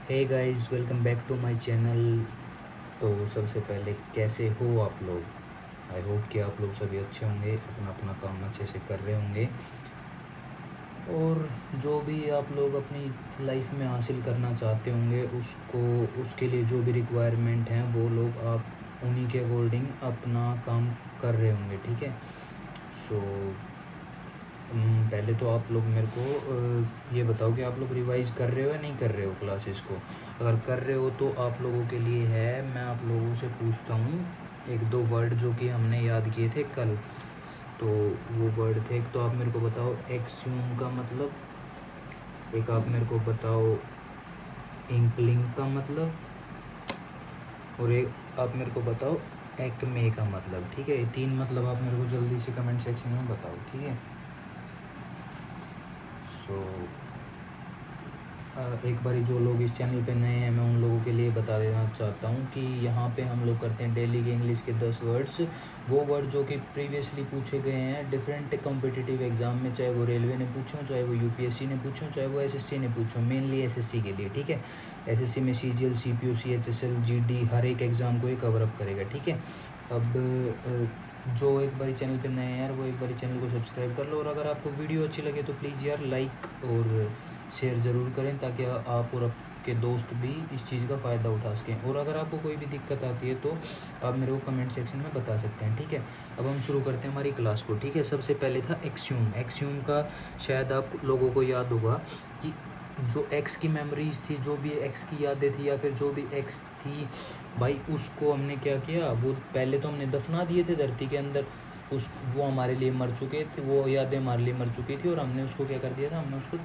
Hey guys, welcome back to my channel. तो सबसे पहले कैसे हो आप लोग। आई होप कि आप लोग सभी अच्छे होंगे, अपना अपना काम अच्छे से कर रहे होंगे और जो भी आप लोग अपनी लाइफ में हासिल करना चाहते होंगे उसको उसके लिए जो भी रिक्वायरमेंट हैं वो लोग आप उन्हीं के अकॉर्डिंग अपना काम कर रहे होंगे। ठीक है। सो पहले तो आप लोग मेरे को ये बताओ कि आप लोग रिवाइज़ कर रहे हो या नहीं कर रहे हो क्लासेस को। अगर कर रहे हो तो आप लोगों के लिए है, मैं आप लोगों से पूछता हूँ एक दो वर्ड जो कि हमने याद किए थे कल। तो वो वर्ड थे, एक तो आप मेरे को बताओ एक्सयूम का मतलब, एक आप मेरे को बताओ इंकलिंग का मतलब, और एक आप मेरे को बताओ एक्मे का मतलब। ठीक है, ये तीन मतलब आप मेरे को जल्दी से कमेंट सेक्शन में बताओ। ठीक है। सो एक बारी जो लोग इस चैनल पे नए हैं मैं उन लोगों के लिए बता देना चाहता हूँ कि यहाँ पे हम लोग करते हैं डेली के इंग्लिश के 10 वर्ड्स। वो वर्ड जो कि प्रीवियसली पूछे गए हैं डिफरेंट कॉम्पिटिटिव एग्ज़ाम में, चाहे वो रेलवे ने पूछो, चाहे वो यूपीएससी ने पूछो, चाहे वो एसएससी ने पूछो, मेनली एसएससी के लिए। ठीक है। एसएससी में सीजीएल, सीपीयू, सीएचएसएल, जीडी हर एक एग्ज़ाम को ये कवर अप करेगा। ठीक है। अब जो एक बारी चैनल पे नए हैं यार वो एक बारी चैनल को सब्सक्राइब कर लो, और अगर आपको वीडियो अच्छी लगे तो प्लीज़ यार लाइक और शेयर ज़रूर करें ताकि आप और आपके दोस्त भी इस चीज़ का फ़ायदा उठा सकें। और अगर आपको कोई भी दिक्कत आती है तो आप मेरे को कमेंट सेक्शन में बता सकते हैं। ठीक है। अब हम शुरू करते हैं हमारी क्लास को। ठीक है। सबसे पहले था एक्सयूम। एक्सयूम का शायद आप लोगों को याद होगा कि जो एक्स की मेमोरीज़ थी, जो भी एक्स की यादें थी या फिर जो भी एक्स थी भाई, उसको हमने क्या किया, वो पहले तो हमने दफना दिए थे धरती के अंदर। उस वो हमारे लिए मर चुके थे, वो यादें हमारे लिए मर चुकी थी और हमने उसको क्या कर दिया था, हमने उसको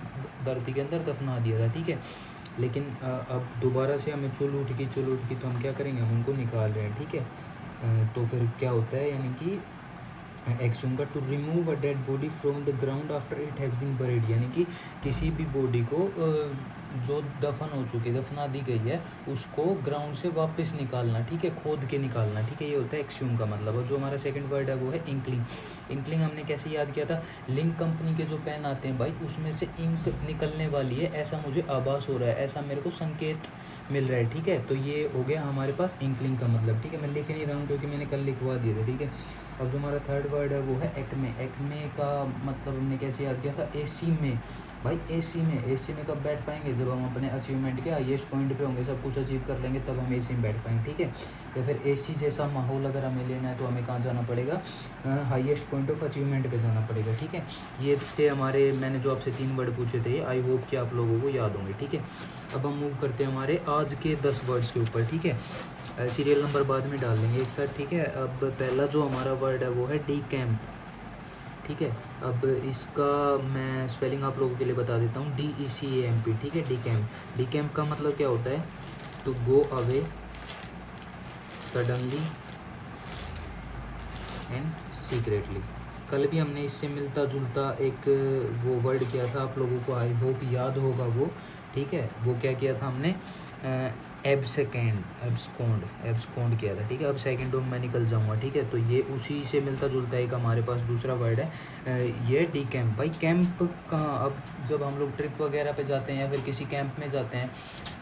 धरती के अंदर दफना दिया था। ठीक है। लेकिन अब दोबारा से हमें चुल उठ की तो हम क्या करेंगे, हम उनको निकाल रहे हैं। ठीक है। तो फिर क्या होता है, यानी कि एक्सयूम का to remove a dead body from the ground after it has been buried, यानी कि किसी भी बॉडी को जो दफन हो चुकी, दफना दी गई है, उसको ग्राउंड से वापस निकालना। ठीक है, खोद के निकालना। ठीक है, ये होता है एक्सयूम का मतलब। और जो हमारा सेकंड वर्ड है वो है इंकलिंग। इंकलिंग हमने कैसे याद किया था, लिंक कंपनी के जो पेन आते हैं भाई उसमें से इंक निकलने वाली है, ऐसा मुझे आभास हो रहा है, ऐसा मेरे को संकेत मिल रहा है। ठीक है, तो ये हो गया हमारे पास इंकलिंग का मतलब। ठीक है, मैं लिख नहीं रहा हूँ क्योंकि मैंने कल लिखवा दिया था। ठीक है। अब जो हमारा थर्ड वर्ड है वो है एक्मे। एक्मे का मतलब हमने कैसे याद किया था, एसी में। भाई एसी में कब बैठ पाएंगे, जब हम अपने अचीवमेंट के हाईएस्ट पॉइंट पे होंगे, सब कुछ अचीव कर लेंगे, तब हम एसी में बैठ पाएंगे। ठीक है। या फिर एसी जैसा माहौल अगर हमें लेना है तो हमें कहाँ जाना पड़ेगा, हाईएस्ट पॉइंट ऑफ अचीवमेंट पे जाना पड़ेगा। ठीक है। ये थे हमारे, मैंने जो आपसे 3 वर्ड पूछे थे, आई होप कि आप लोगों को याद होंगे। ठीक है। अब हम मूव करते हैं हमारे आज के 10 वर्ड्स के ऊपर। ठीक है। सीरियल नंबर बाद में डाल लेंगे एक साथ। ठीक है। अब पहला जो हमारा वर्ड है वो है डी कैम्प। ठीक है। अब इसका मैं स्पेलिंग आप लोगों के लिए बता देता हूँ, DECAMP। ठीक है, डी कैम्प। डी कैम्प का मतलब क्या होता है, to go away suddenly and secretly. कल भी हमने इससे मिलता जुलता एक वो वर्ड किया था, आप लोगों को आई होप याद होगा वो। ठीक है, वो क्या किया था हमने, एब्सकॉन्ड किया था। ठीक है। अब सेकंड में मैं निकल जाऊंगा। ठीक है, तो ये उसी से मिलता जुलता एक हमारे पास दूसरा वर्ड है, ये डी कैम्प। भाई कैंप कहाँ, अब जब हम लोग ट्रिप वगैरह पे जाते हैं या फिर किसी कैंप में जाते हैं,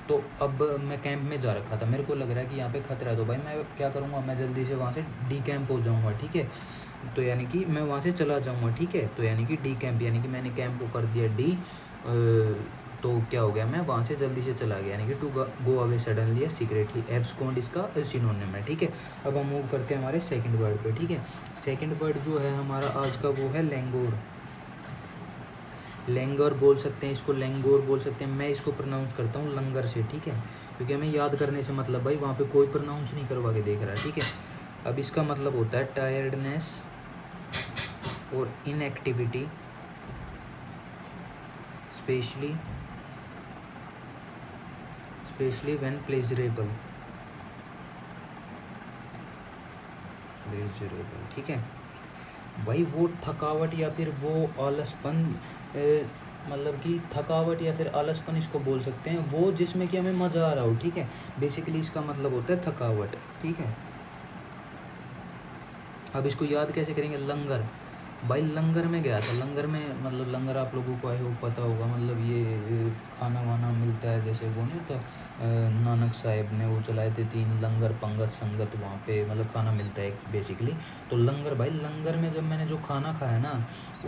तो अब मैं कैंप में जा रखा था, मेरे को लग रहा है कि यहाँ पे खतरा है, तो भाई मैं क्या करूँगा, मैं जल्दी से वहाँ से डी कैंप हो जाऊँगा। ठीक है, तो यानी कि मैं वहाँ से चला जाऊँगा। ठीक है, तो यानी कि डी कैंप, यानी कि मैंने कैंप को कर दिया डी, तो क्या हो गया, मैं वहाँ से जल्दी से चला गया, यानी कि टू गो अवे सडनली या सीक्रेटली। एब्सकॉन्ड इसका सिनोनिम है। ठीक है। अब हम मूव करते हैं हमारे सेकंड वर्ड पे। ठीक है। सेकंड वर्ड जो है हमारा आज का वो है लैंगोर। लैंगर बोल सकते हैं इसको, लैंगोर बोल सकते हैं, मैं इसको प्रोनाउंस करता हूँ लंगर से। ठीक है, क्योंकि हमें याद करने से मतलब भाई वहाँ पे कोई प्रोनाउंस नहीं करवा के देख रहा है। ठीक है। अब इसका मतलब होता है टायर्डनेस और इनएक्टिविटी, स्पेशली व्हेन प्लेजरेबल। ठीक है भाई, वो थकावट या फिर वो आलसपन, मतलब कि थकावट या फिर आलसपन इसको बोल सकते हैं, वो जिसमें कि हमें मज़ा आ रहा हो। ठीक है, बेसिकली इसका मतलब होता है थकावट। ठीक है। अब इसको याद कैसे करेंगे, लंगर। भाई लंगर में गया था। लंगर में मतलब लंगर आप लोगों को आई होप पता होगा, मतलब ये खाना वाना मिलता है, जैसे वो नहीं होता नानक साहिब ने वो चलाए थे 3 लंगर पंगत संगत, वहाँ पे मतलब खाना मिलता है बेसिकली। तो लंगर भाई, लंगर में जब मैंने जो खाना खाया ना,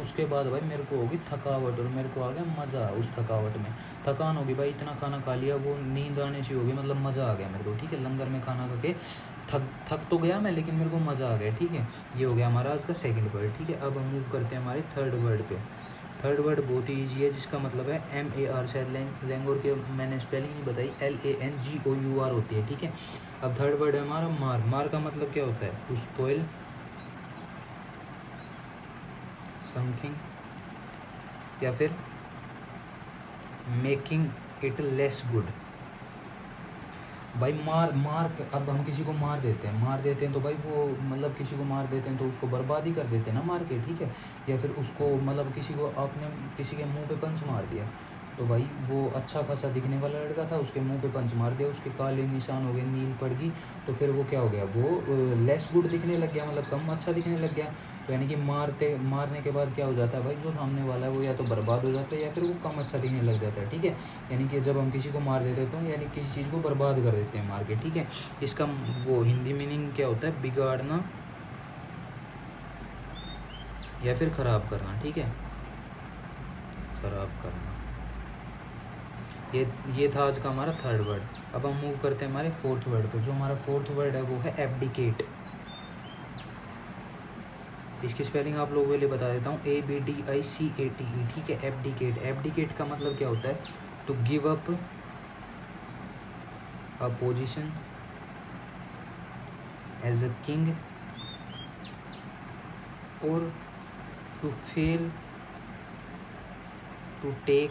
उसके बाद भाई मेरे को होगी थकावट और मेरे को आ गया मज़ा। उस थकावट में थकान होगी भाई, इतना खाना खा लिया, वो नींद आने सी होगी, मतलब मज़ा आ गया मेरे को। ठीक है, लंगर में खाना खा के थक तो गया मैं, लेकिन मेरे को मज़ा आ गया। ठीक है, ये हो गया हमारा आज का सेकंड वर्ड। ठीक है, अब हम मूव करते हैं हमारे थर्ड वर्ड पे। थर्ड वर्ड बहुत ही ईजी है, जिसका मतलब है MAR। शायद लैंगोर के मैंने स्पेलिंग नहीं बताई, LANGOUR होती है। ठीक है, अब थर्ड वर्ड है हमारा मार। मार का मतलब क्या होता है? टू स्पॉइल समथिंग, या फिर मेकिंग इट लेस गुड। भाई अब हम किसी को मार देते हैं तो भाई वो मतलब किसी को मार देते हैं तो उसको बर्बाद ही कर देते हैं ना मार के। ठीक है, या फिर उसको मतलब किसी को आपने किसी के मुंह पे पंच मार दिया, तो भाई वो अच्छा खासा दिखने वाला लड़का था, उसके मुंह पे पंच मार दिया, उसके काले निशान हो गए, नील पड़ गई, तो फिर वो क्या हो गया? वो लेस गुड दिखने लग गया, मतलब कम अच्छा दिखने लग गया। तो यानी कि मारने के बाद क्या हो जाता है भाई, जो सामने वाला है वो या तो बर्बाद हो जाता है या फिर वो कम अच्छा दिखने लग जाता है। ठीक है, यानी कि जब हम किसी को मार देते हैं तो यानी किसी चीज़ को बर्बाद कर देते हैं मार के। ठीक है, इसका वो हिंदी मीनिंग क्या होता है? बिगाड़ना या फिर ख़राब करना। ठीक है, ख़राब करना। ये था आज का हमारा थर्ड वर्ड। अब हम मूव करते हैं हमारे फोर्थ वर्ड पे। जो हमारा फोर्थ वर्ड है वो है एब्डिकेट। इसकी स्पेलिंग आप लोगों के लिए बता देता हूँ, ABDICATE। ठीक है, एब्डिकेट। एब्डिकेट का मतलब क्या होता है? To give up a position as a king और to fail to take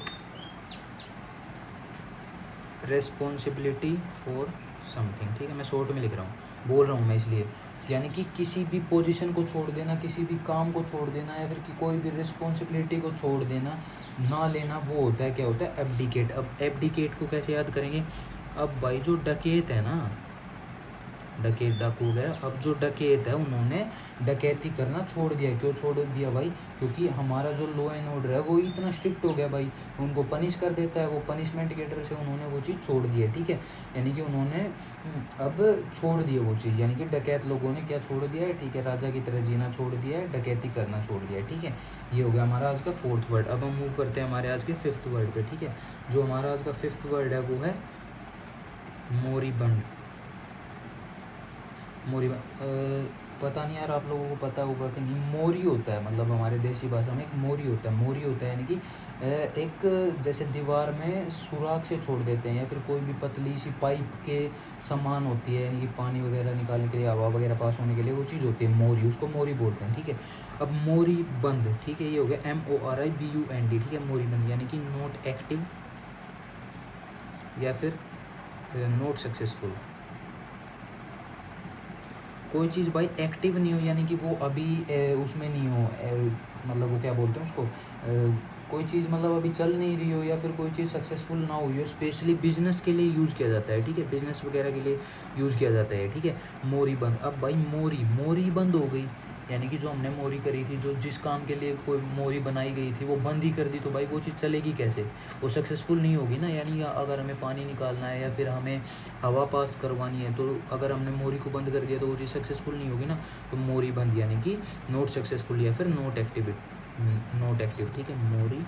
responsibility for something. ठीक है, मैं शॉर्ट में लिख रहा हूँ, बोल रहा हूँ मैं इसलिए। यानी कि किसी भी पोजीशन को छोड़ देना, किसी भी काम को छोड़ देना, या फिर कि कोई भी रिस्पॉन्सिबिलिटी को छोड़ देना, ना लेना, वो होता है क्या होता है? एब्डिकेट। अब एब्डिकेट को कैसे याद करेंगे? अब भाई जो डकैत है ना, डकैत डाकू गया, अब जो डकैत है उन्होंने डकैती करना छोड़ दिया। क्यों छोड़ दिया भाई? क्योंकि हमारा जो लॉ एंड ऑर्डर है वो इतना स्ट्रिक्ट हो गया भाई, उनको पनिश कर देता है, वो पनिशमेंट के डर से उन्होंने वो चीज़ छोड़ दी है। ठीक है, यानी कि उन्होंने अब छोड़ दिया वो चीज़, यानी कि डकैत लोगों ने क्या छोड़ दिया है? ठीक है, राजा की तरह जीना छोड़ दिया है, डकैती करना छोड़ दिया है। ठीक है, ये हो गया हमारा आज का फोर्थ वर्ड। अब हम मूव करते हैं हमारे आज के फिफ्थ वर्ड पे। ठीक है, जो हमारा आज का फिफ्थ वर्ड है वो है मोरीबंद। मोरी पता नहीं यार आप लोगों को पता होगा कि नहीं, मोरी होता है, मतलब हमारे देसी भाषा में एक मोरी होता है। मोरी होता है यानी कि एक जैसे दीवार में सुराख से छोड़ देते हैं, या फिर कोई भी पतली सी पाइप के समान होती है, यानी कि पानी वगैरह निकालने के लिए, हवा वगैरह पास होने के लिए वो चीज़ होती है मोरी, उसको मोरी बोलते हैं। ठीक है, अब मोरी बंद। ठीक है, ये हो गया MORIBUND। ठीक है, मोरी बंद यानी कि नॉट एक्टिव या फिर नॉट सक्सेसफुल। कोई चीज़ भाई एक्टिव नहीं हो, यानी कि वो अभी उसमें नहीं हो, मतलब वो क्या बोलते हैं उसको, कोई चीज़ मतलब अभी चल नहीं रही हो, या फिर कोई चीज़ सक्सेसफुल ना हुई हो, स्पेशली बिजनेस के लिए यूज़ किया जाता है। ठीक है, बिजनेस वगैरह के लिए यूज़ किया जाता है। ठीक है, मोरी बंद। अब भाई मोरी बंद हो गई, यानी कि जो हमने मोरी करी थी, जो जिस काम के लिए कोई मोरी बनाई गई थी वो बंद ही कर दी, तो भाई वो चीज़ चलेगी कैसे? वो सक्सेसफुल नहीं होगी ना। यानी अगर हमें पानी निकालना है या फिर हमें हवा पास करवानी है, तो अगर हमने मोरी को बंद कर दिया तो वो चीज़ सक्सेसफुल नहीं होगी ना। तो मोरी बंद यानी कि नॉट सक्सेसफुल या फिर नॉट एक्टिव। ठीक है, मोरी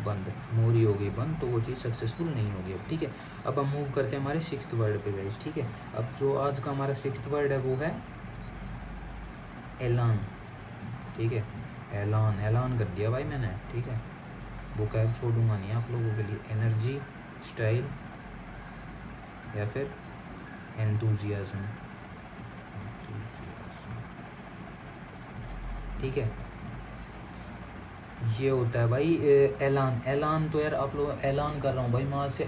बंद, मोरी हो गई बंद, तो वो चीज़ सक्सेसफुल नहीं होगी अब। ठीक है, अब हम मूव करते हैं हमारे सिक्स्थ वर्ड पे गाइस। ठीक है, अब जो आज का हमारा सिक्स्थ वर्ड है वो है ऐलान। ठीक है, ऐलान कर दिया भाई मैंने। ठीक है, वो कैब छोड़ूंगा नहीं आप लोगों के लिए। एनर्जी, स्टाइल या फिर एंथुजियाज्म। ठीक है, ये होता है भाई ऐलान। तो यार आप लोग ऐलान कर रहा हूँ भाई, मैं आज से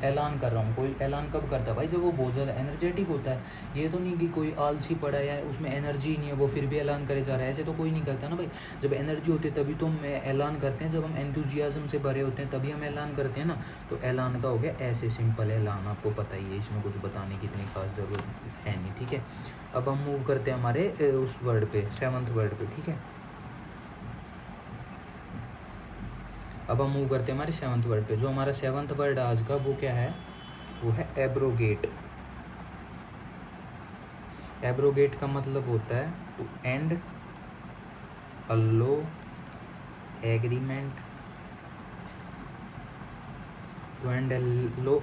ऐलान कर रहा हूँ। कोई ऐलान कब करता है भाई? जब वो बहुत ज़्यादा एनर्जेटिक होता है। ये तो नहीं कि कोई आलसी पड़ा है या उसमें एनर्जी नहीं है वो फिर भी ऐलान करे जा रहा है, ऐसे तो कोई नहीं करता ना भाई। जब एनर्जी होती है तभी तो हम ऐलान करते हैं, जब हम एंथुजियाज्म से भरे होते हैं तभी हम ऐलान करते हैं ना। तो ऐलान का हो गया ऐसे सिंपल ऐलान, आपको पता ही है, इसमें कुछ बताने की इतनी खास ज़रूरत है नहीं। ठीक है, अब हम मूव करते हैं हमारे उस वर्ड पे, सेवन्थ वर्ड पे। ठीक है, अब हम मूव करते हैं हमारे 7th वर्ड पे। जो हमारा 7th वर्ड आज का वो क्या है, वो है एब्रोगेट। एब्रोगेट का मतलब होता है to end a law, agreement, to end law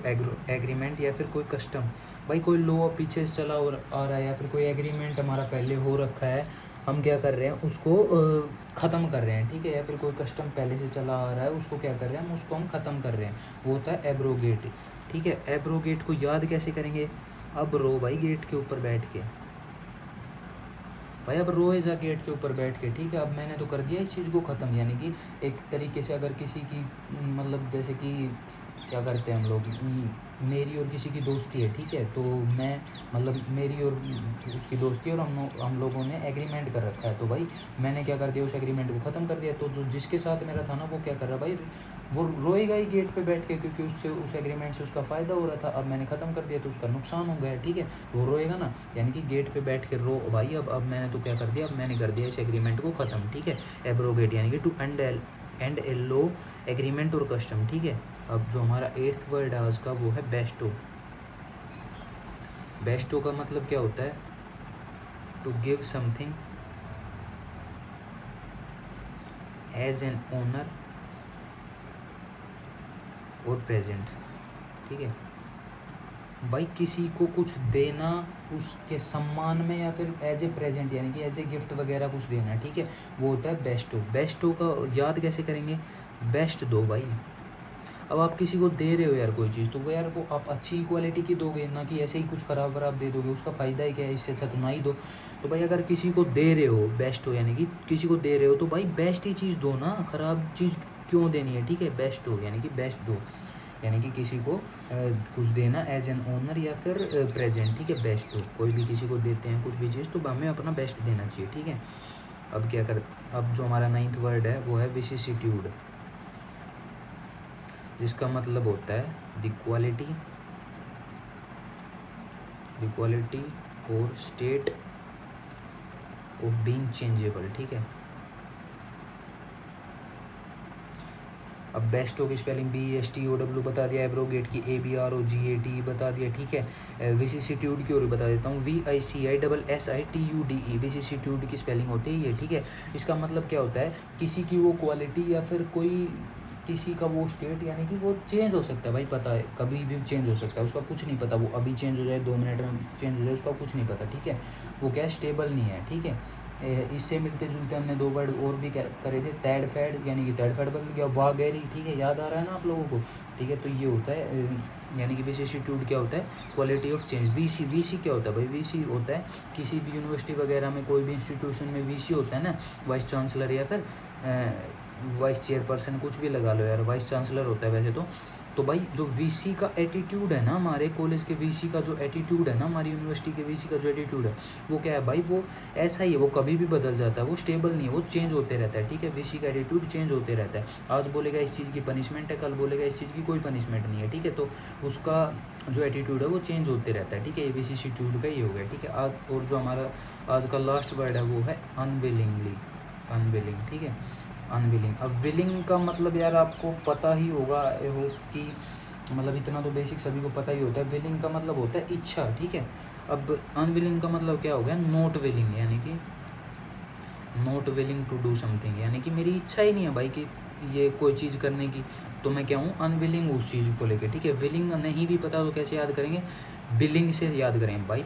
agreement या फिर कोई कस्टम। भाई कोई लॉ पीछे से चला आ रहा है या फिर कोई एग्रीमेंट हमारा पहले हो रखा है, हम क्या कर रहे हैं उसको ख़त्म कर रहे हैं, ठीक है। या फिर कोई कस्टम पहले से चला आ रहा है उसको क्या कर रहे हैं हम, उसको हम ख़त्म कर रहे हैं, वो होता है एब्रोगेट, ठीक है। एब्रोगेट को याद कैसे करेंगे, अब रो भाई गेट के ऊपर बैठ के, भाई अब रोए जा गेट के ऊपर बैठ के, ठीक है। अब मैंने तो कर दिया इस चीज़ को ख़त्म, यानी कि एक तरीके से अगर किसी की मतलब जैसे कि क्या करते हैं हम लोग, मेरी और किसी की दोस्ती है, ठीक है। तो मैं मतलब मेरी और उसकी दोस्ती और हम लोगों ने एग्रीमेंट कर रखा है, तो भाई मैंने क्या कर दिया उस एग्रीमेंट को ख़त्म कर दिया। तो जो जिसके साथ मेरा था ना वो क्या कर रहा भाई, वो रोएगा ही गेट पे बैठ के, क्योंकि उससे उस एग्रीमेंट से उसका फ़ायदा हो रहा था। अब मैंने ख़त्म कर दिया तो उसका नुकसान हो गया, ठीक है। वो रोएगा ना, यानी कि गेट पे बैठ के रो भाई। अब मैंने तो क्या कर दिया, अब मैंने कर दिया इस एग्रीमेंट को ख़त्म, ठीक है। एब्रोगेट यानी कि to end a law, agreement or custom, ठीक है। अब जो हमारा 8th वर्ड है आज का वो है बेस्टो। बेस्टो का मतलब क्या होता है, to give something as an honour or present, ठीक है। भाई किसी को कुछ देना उसके सम्मान में या फिर एज ए प्रेजेंट, यानी कि एज ए गिफ्ट वगैरह कुछ देना, ठीक है, वो होता है बेस्टो। बेस्टो का याद कैसे करेंगे, बेस्ट दो भाई। अब आप किसी को दे रहे हो यार कोई चीज़, तो वो यार वो आप अच्छी क्वालिटी की दोगे, ना कि ऐसे ही कुछ ख़राब वराब दे दोगे, उसका फ़ायदा ही क्या है, इससे अच्छा तो ना ही दो। तो भाई अगर किसी को दे रहे हो बेस्ट हो, यानी कि किसी को दे रहे हो तो भाई बेस्ट ही चीज़ दो ना, ख़राब चीज़ क्यों देनी है, ठीक है। बेस्ट हो यानी कि बेस्ट दो, यानी कि किसी को कुछ देना एज एन ओनर या फिर प्रेजेंट, ठीक है। बेस्ट दो, कोई भी किसी को देते हैं कुछ भी चीज़ तो हमें अपना बेस्ट देना चाहिए, ठीक है। अब क्या कर, अब जो हमारा 9th वर्ड है वो है विसिसिट्यूड, जिसका मतलब होता है द क्वालिटी और स्टेट ऑफ बीइंग चेंजेबल, ठीक है। अब बेस्टो की स्पेलिंग BESTOW बता दिया, एब्रोगेट की ABROGATE बता दिया, ठीक है। विसिसिट्यूड की और बता देता हूँ, VICISSITUDE, विसिसिट्यूड की स्पेलिंग होती है ये, ठीक है। इसका मतलब क्या होता है, किसी की वो क्वालिटी या फिर कोई किसी का वो स्टेट, यानी कि वो चेंज हो सकता है भाई, पता है कभी भी चेंज हो सकता है, उसका कुछ नहीं पता, वो अभी चेंज हो जाए 2 मिनट में चेंज हो जाए, उसका कुछ नहीं पता, ठीक है। वो क्या स्टेबल नहीं है, ठीक है। इससे मिलते जुलते हमने 2 वर्ड और भी करे थे, तैड फैड, यानी कि तैड फैड बदल गया वागैरी, ठीक है, याद आ रहा है ना आप लोगों को, ठीक है। तो ये होता है यानी कि विसिसिट्यूड क्या होता है, क्वालिटी ऑफ चेंज। VC क्या होता है भाई, VC होता है किसी भी यूनिवर्सिटी वगैरह में, कोई भी इंस्टीट्यूशन में VC होता है ना, वाइस चांसलर या फिर वाइस चेयरपर्सन, कुछ भी लगा लो यार, वाइस चांसलर होता है वैसे तो भाई जो VC का एटीट्यूड है ना, हमारे कॉलेज के VC का जो एटीट्यूड है ना, हमारी यूनिवर्सिटी के VC का जो एटीट्यूड है वो क्या है भाई, वो ऐसा ही है, वो कभी भी बदल जाता है, वो स्टेबल नहीं है, वो चेंज होते रहता है, ठीक है। VC का एटीट्यूड चेंज होते रहता है, आज बोलेगा इस चीज़ की पनिशमेंट है, कल बोलेगा इस चीज़ की कोई पनिशमेंट नहीं है, ठीक है। तो उसका जो एटीट्यूड है वो चेंज होते रहता है, ठीक है। ये विसिसिट्यूड का ही हो गया, ठीक है। आज और जो हमारा आज का लास्ट वर्ड है वो है अनविलिंग, ठीक है। अनविलिंग, अब विलिंग का मतलब यार आपको पता ही होगा, आई होप कि मतलब इतना तो बेसिक सभी को पता ही होता है। विलिंग का मतलब होता है इच्छा, ठीक है। अब अनविलिंग का मतलब क्या हो गया, नॉट विलिंग, यानी कि not willing to do something, यानी कि मेरी इच्छा ही नहीं है भाई कि ये कोई चीज़ करने की, तो मैं क्या हूँ, अनविलिंग उस चीज़ को लेके, ठीक है। विलिंग नहीं भी पता तो कैसे याद करेंगे, बिलिंग से याद करें भाई।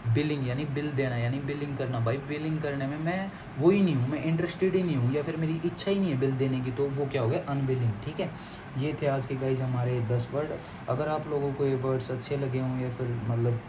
बिलिंग यानी बिल देना, यानी बिलिंग करना भाई। बिलिंग करने में मैं वो ही नहीं हूँ, मैं इंटरेस्टेड ही नहीं हूँ, या फिर मेरी इच्छा ही नहीं है बिल देने की, तो वो क्या हो गया, अनविलिंग, ठीक है। ये थे आज के गाइज हमारे 10 वर्ड। अगर आप लोगों को ये वर्ड्स अच्छे लगे हों या फिर मतलब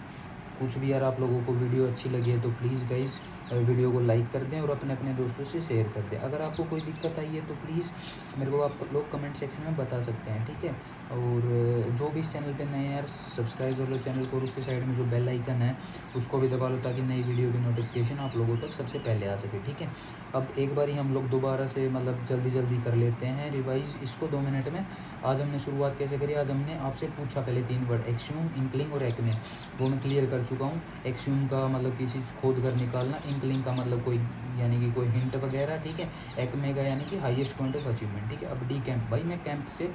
कुछ भी यार आप लोगों को वीडियो अच्छी लगी है तो प्लीज़ गाइज वीडियो को लाइक कर दें और अपने अपने दोस्तों से शेयर कर दें। अगर आपको कोई दिक्कत आई है तो प्लीज़ मेरे को आप लोग कमेंट सेक्शन में बता सकते हैं, ठीक है। और जो भी इस चैनल पे नए हैं यार सब्सक्राइब कर लो चैनल को, और उसके साइड में जो बेल आइकन है उसको भी दबा लो, ताकि नई वीडियो की नोटिफिकेशन आप लोगों तक सबसे पहले आ सके, ठीक है। अब एक बार ही हम लोग दोबारा से मतलब जल्दी कर लेते हैं रिवाइज इसको 2 मिनट में। आज हमने शुरुआत कैसे करी, आज हमने आपसे पूछा पहले 3 वर्ड, एक्सियोम, इंक्लिंग और एक्मे, वो मैं क्लियर कर चुका हूँ। एक्सियोम का मतलब किसी चीज़ खोद कर निकालना, ट्विंकलिंग का मतलब कोई यानी कि कोई हिंट वगैरह, ठीक है। एक्मे का यानी कि हाईएस्ट पॉइंट ऑफ अचीवमेंट, ठीक है। अब डी कैंप, भाई मैं कैंप से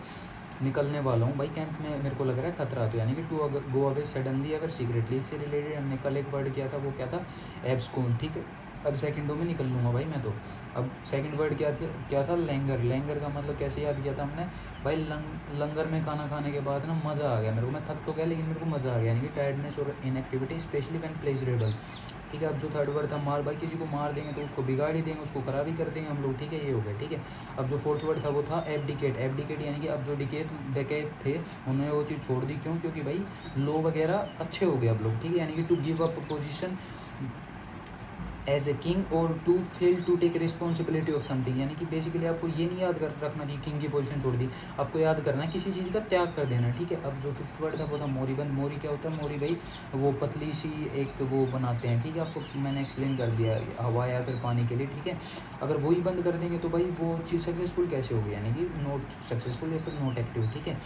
निकलने वाला हूँ भाई, कैंप में मेरे को लग रहा है खतरा, तो यानी कि टू गो अवे सडनली या फिर सीक्रेटली। इससे रिलेटेड हमने कल एक वर्ड किया था, वो क्या था, एब्सकॉन्ड, ठीक है। अब सेकंडों में निकल लूँगा भाई मैं तो। अब सेकंड वर्ड क्या था, लैंगर। लैंगर का मतलब कैसे याद किया था हमने भाई, लंगर में खाना खाने के बाद ना मज़ा आ गया मेरे को, मैं थक तो गया लेकिन मेरे को मज़ा आ गया, यानी कि टायर्डनेस और इनएक्टिविटी स्पेशली व्हेन प्लेजरेबल, ठीक है। अब जो थर्ड वर्ड था मार, भाई किसी को मार देंगे तो उसको बिगाड़ ही देंगे, उसको खराब ही कर देंगे हम लोग, ठीक है, ये हो गया, ठीक है। अब जो फोर्थ वर्ड था वो था एबडिकेट। एबडिकेट यानी कि अब जो डकैत थे उन्होंने वो चीज़ छोड़ दी, क्यों, क्योंकि भाई लो वगैरह अच्छे हो गए अब लोग, ठीक है। यानी कि to give up position as a king और to fail to take responsibility of something, यानी कि बेसिकली आपको ये नहीं याद कर रखना कि किंग की पोजीशन छोड़ दी, आपको याद करना है किसी चीज़ का त्याग कर देना, ठीक है। अब जो फिफ्थ वर्ड था वो था मोरीबंद। मोरी क्या होता है, मोरी भाई वो पतली सी एक वो बनाते हैं, ठीक है, आपको मैंने एक्सप्लेन कर दिया, हवा या फिर पानी के लिए, ठीक है। अगर वही बंद कर देंगे तो भाई वो चीज़ सक्सेसफुल कैसे होगी, यानी कि नॉट सक्सेसफुल या फिर नॉट एक्टिव, ठीक है।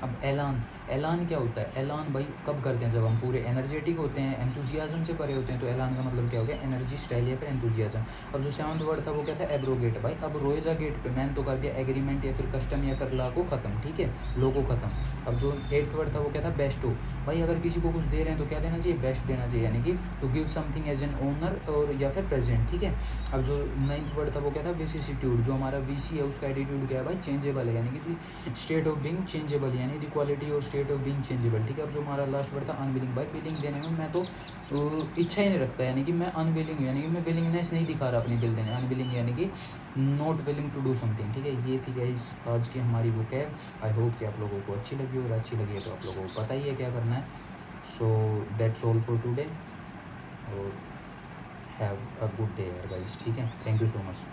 अब ऐलान, ऐलान क्या होता है, ऐलान भाई कब करते हैं, जब हम पूरे एनर्जेटिक होते हैं, एंथुजियाज्म से भरे होते हैं, तो ऐलान का मतलब क्या हो गया, एनर्जी, स्टाइल या फिर एंथुजियाज्म। अब जो सेवंथ वर्ड था वो क्या था, एब्रोगेट। भाई अब रोएजा गेट पे मैंने तो कर दिया एग्रीमेंट या फिर कस्टम या फिर लॉ को ख़त्म, ठीक है, लो को ख़त्म। अब जो एट्थ वर्ड था वो क्या था, बेस्टो। भाई अगर किसी को कुछ दे रहे हैं तो क्या देना चाहिए, बेस्ट देना चाहिए, यानी कि to give something as an honour or या फिर प्रेजेंट, ठीक है। अब जो नाइन्थ वर्ड था वो क्या था, विसिसिट्यूड। जो हमारा वीसी है उसका एटीट्यूड क्या है भाई, चेंजेबल है, यानी कि स्टेट ऑफ बीइंग चेंजेबल, यानी दी क्वालिटी और स्टेट ऑफ बीइंग चेंजेबल, ठीक है। अब जो हमारा लास्ट वर्ड था अनविलिंग। भाई विलिंग देने में मैं तो इच्छा ही नहीं रखता, यानी कि मैं अनविलिंग, यानी कि मैं विलिंगनेस नहीं दिखा रहा अपनी दिल देने, अनविलिंग यानी कि not willing to do something, ठीक है। ये थी गाइस आज की हमारी बुक है। आई होप कि आप लोगों को अच्छी लगी, और अच्छी लगी है तो आप लोगों को पता ही है क्या करना है। So that's all for today, और have a good day guys, ठीक है। Thank you so much.